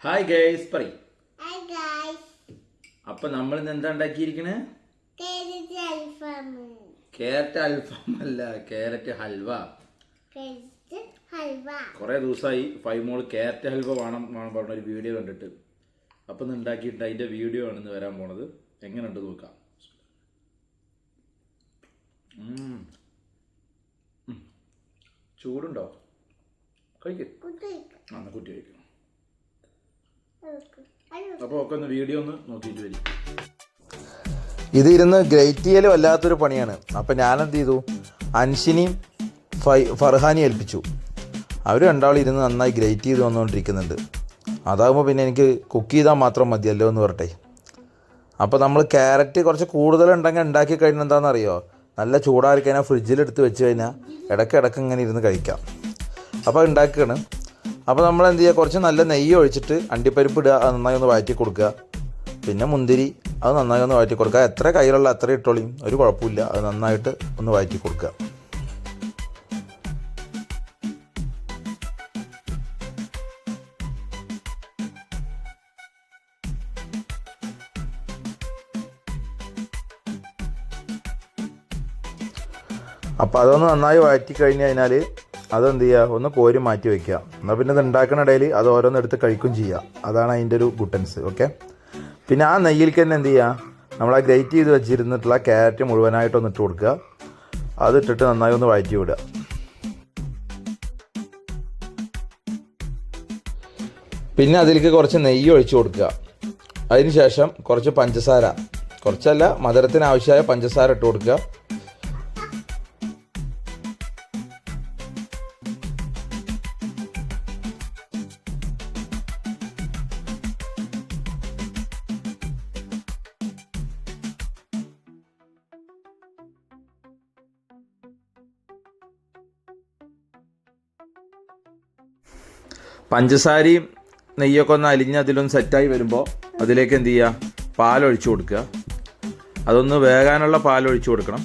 Hi guys പറയ്. Hi guys. അപ്പൊ നമ്മൾ ഇന്ന് എന്താ ഉണ്ടാക്കിയിരിക്കണേ? ക്യാരറ്റ് അൽഫാം അല്ല, ക്യാരറ്റ് ഹൽവ. കുറെ ദിവസമായി ഫൈമോള് ക്യാരറ്റ് ഹൽവ വേണം പറഞ്ഞ ഒരു വീഡിയോ കണ്ടിട്ട്. അപ്പൊ ഇന്ന് ഉണ്ടാക്കിയിട്ട് അതിന്റെ വീഡിയോ ആണ് ഇന്ന് വരാൻ പോണത്. എങ്ങനെയുണ്ട് നോക്കാം. ചൂടുണ്ടോ? കഴിക്കും. കുട്ടി കഴിക്കും. അപ്പോൾ ഒക്കെ ഒന്ന് വീഡിയോ ഒന്ന് നോക്കിയിട്ട് വരും. ഇത് ഇരുന്ന് ഗ്രേറ്റ് ചെയ്യൽ വല്ലാത്തൊരു പണിയാണ്. അപ്പം ഞാനെന്ത് ചെയ്തു, അൻഷിനെയും ഫർഹാനെയും ഏൽപ്പിച്ചു. അവർ രണ്ടാളും ഇരുന്ന് നന്നായി ഗ്രേറ്റ് ചെയ്ത് വന്നുകൊണ്ടിരിക്കുന്നുണ്ട്. അതാകുമ്പോൾ പിന്നെ എനിക്ക് കുക്ക് ചെയ്താൽ മാത്രം മതിയല്ലോ എന്ന് പറട്ടെ. അപ്പോൾ നമ്മൾ ക്യാരറ്റ് കുറച്ച് കൂടുതലുണ്ടെങ്കിൽ ഉണ്ടാക്കി കഴിഞ്ഞാൽ എന്താണെന്നറിയോ, നല്ല ചൂടാറി കഴിഞ്ഞാൽ ഫ്രിഡ്ജിലെടുത്ത് വെച്ച് കഴിഞ്ഞാൽ ഇടയ്ക്കിടയ്ക്ക് ഇങ്ങനെ ഇരുന്ന് കഴിക്കാം. അപ്പോൾ ഉണ്ടാക്കുകയാണ്. അപ്പോൾ നമ്മൾ എന്ത് ചെയ്യുക, കുറച്ച് നല്ല നെയ്യ് ഒഴിച്ചിട്ട് അണ്ടിപ്പരിപ്പ് ഇടുക, അത് നന്നായി ഒന്ന് വഴറ്റി കൊടുക്കുക. പിന്നെ മുന്തിരി അത് നന്നായി ഒന്ന് വഴറ്റി കൊടുക്കുക. എത്ര കയ്യിലുള്ള അത്ര ഇട്ടോളിയും, ഒരു കുഴപ്പമില്ല. അത് നന്നായിട്ട് ഒന്ന് വഴറ്റി കൊടുക്കുക. അപ്പോൾ അതൊന്ന് നന്നായി വഴറ്റി കഴിഞ്ഞ് കഴിഞ്ഞാൽ അതെന്ത് ചെയ്യുക, ഒന്ന് കോരി മാറ്റി വയ്ക്കുക. എന്നാൽ പിന്നെ ഇത് ഉണ്ടാക്കുന്ന ഇടയിൽ അത് ഓരോന്നെടുത്ത് കഴിക്കും ചെയ്യുക. അതാണ് അതിൻ്റെ ഒരു ഗുട്ടൻസ്. ഓക്കെ. പിന്നെ ആ നെയ്യിലേക്ക് തന്നെ എന്ത് ചെയ്യുക, നമ്മൾ ആ ഗ്രേറ്റ് ചെയ്ത് വെച്ചിരുന്നിട്ടുള്ള ക്യാരറ്റ് മുഴുവനായിട്ടൊന്ന് ഇട്ട് കൊടുക്കുക. അതിട്ടിട്ട് നന്നായി ഒന്ന് വഴറ്റി വിടുക. പിന്നെ അതിലേക്ക് കുറച്ച് നെയ്യ് ഒഴിച്ച് കൊടുക്കുക. അതിന് ശേഷം കുറച്ച് പഞ്ചസാര, കുറച്ചല്ല മധുരത്തിന് ആവശ്യമായ പഞ്ചസാര ഇട്ട് കൊടുക്കുക. പഞ്ചസാരയും നെയ്യൊക്കെ ഒന്ന് അലിഞ്ഞ് അതിലൊന്ന് സെറ്റായി വരുമ്പോൾ അതിലേക്ക് എന്ത് ചെയ്യുക, പാലൊഴിച്ച് കൊടുക്കുക. അതൊന്ന് വേകാനുള്ള പാലൊഴിച്ച് കൊടുക്കണം.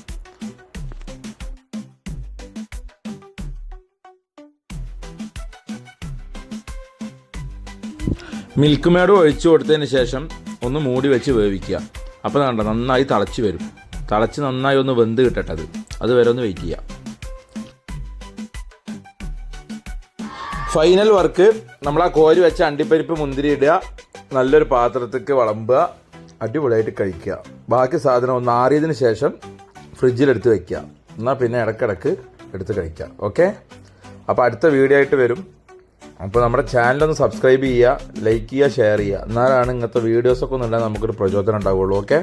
മിൽക്ക് മേഡും ഒഴിച്ചു കൊടുത്തതിന് ശേഷം ഒന്ന് മൂടി വെച്ച് വേവിക്കുക. അപ്പോൾ കണ്ടോ നന്നായി തിളച്ച് വരും. തിളച്ച് നന്നായി ഒന്ന് വെന്ത് കിട്ടട്ടെ. അത് വരെ ഒന്ന് വെയിറ്റ് ചെയ്യുക. ഫൈനൽ വർക്ക്, നമ്മൾ ആ കോരി വെച്ച അണ്ടിപ്പരിപ്പ് മുന്തിരി ഇടുക, നല്ലൊരു പാത്രത്തേക്ക് വിളമ്പുക, അടിപൊളിയായിട്ട് കഴിക്കുക. ബാക്കി സാധനം ഒന്ന് ആറിയതിന് ശേഷം ഫ്രിഡ്ജിലെടുത്ത് വയ്ക്കുക. എന്നാൽ പിന്നെ ഇടയ്ക്കിടയ്ക്ക് എടുത്ത് കഴിക്കുക. ഓക്കെ. അപ്പോൾ അടുത്ത വീഡിയോ ആയിട്ട് വരും. അപ്പോൾ നമ്മുടെ ചാനലൊന്ന് സബ്സ്ക്രൈബ് ചെയ്യുക, ലൈക്ക് ചെയ്യുക, ഷെയർ ചെയ്യുക. എന്നാലാണ് ഇങ്ങനത്തെ വീഡിയോസൊക്കെ ഒന്നും ഉണ്ടെങ്കിൽ നമുക്കൊരു പ്രചോദനം ഉണ്ടാവുള്ളൂ. ഓക്കെ.